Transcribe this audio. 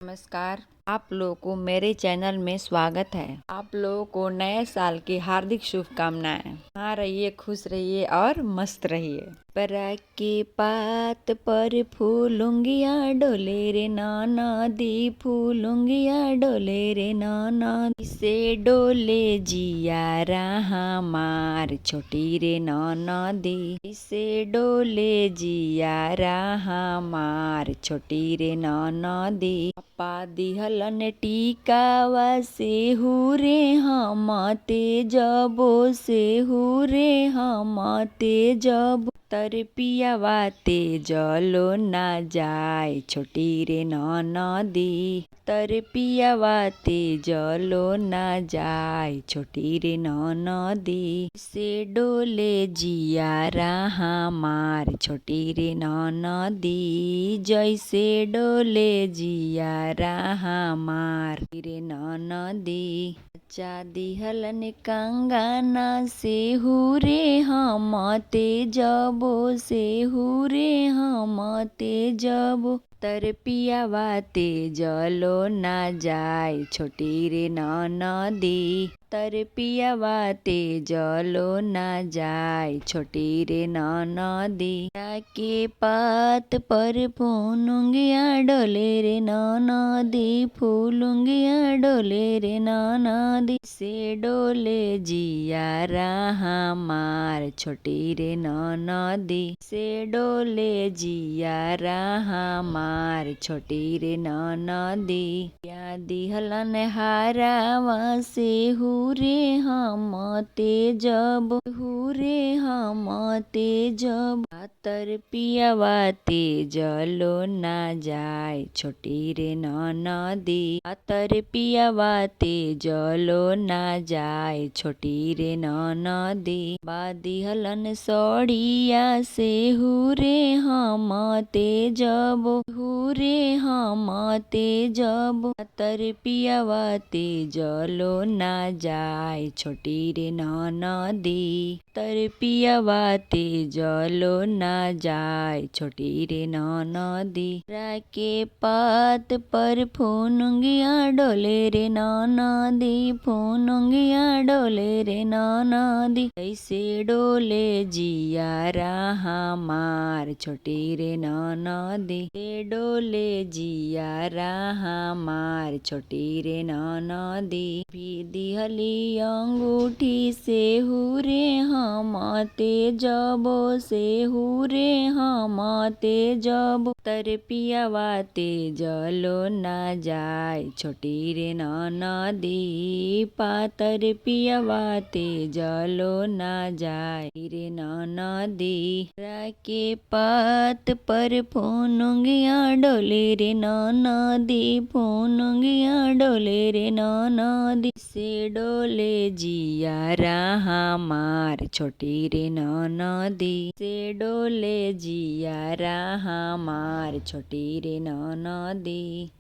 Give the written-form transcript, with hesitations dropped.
नमस्कार। आप लोगों को मेरे चैनल में स्वागत है। आप लोगों को नए साल की हार्दिक शुभकामनाएं। हाँ, रहिए, खुश रहिए और मस्त रहिए। पराग के पात पर फूलुंगियाँ डोले रे नाना दी, फूलुंगियाँ डोले रे नाना दी, से डोले जियारा हमार छोटी रे नाना दी, से डोले जियारा हमार छोटी रे नाना दी। पा दिहलन टीकावा से हुरे हमते जबो, से हुरे हमते जबो, तर पियावा ते जलो ना जाए छोटी रे ननदी, तर पियावा ते जलो ना जाए छोटी रे ननदी, से डोले जियारा हमार छोटी रे ननदी, जैसे डोले जियारा हमार रे ननदी। बच्चा दिहलन कंगना से हुरे हमते जबो, से हुरे हमते जबो, तर पियावा ते जलो ना जाए छोटी रे ननदी, तर पियावा ते जलो ना जाए छोटी रे ननदी। के पात पर फूलुंगियाँ डोले रे ननदी, फूलुंगियाँ डोले रे ननदी, से डोले जियारा हमार छोटी रे ननदी, से डोले जियारा हमार छोटी रे ननदी। या दिहलन हारावा से हुरे हमते जब, हुरे हमते जब, तर पियावा ते जलो ना जाए छोटी रे ननदी, तर पियावा ते जलो ना जाए छोटी रे ननदी। बादिहलन सड़िया से हुरे हमते जब, हुरे हमते जब, तर पियावा ते जलो ना जाए छोटी रे ननदी, तर पियावा ते जलो ना जाए छोटी रे ननदी। के पात पर फूलुंगियाँ डोले रे ननदी, फूलुंगियाँ डोले रे ननदी, ऐसे डोले जियारा हमार छोटी रे ननदी, से डोले जियारा हमार छोटी रे ननदी। भी दिहली अंगूठी से हुरे हमते जबो, से हुरे हमते जबो, तर पियावा ते जलो ना जाए छोटी रे ननदी, पातर पियावा ते जलो ना जाए रे ननदी। के पात पर फूलुंगियाँ डोले रे ननदी, फूलुंगियाँ डोले रे ननदी, से डोले जियारा हमार छोटी रे ननदी, से डोले जियारा हमार छोटी रे ननदी।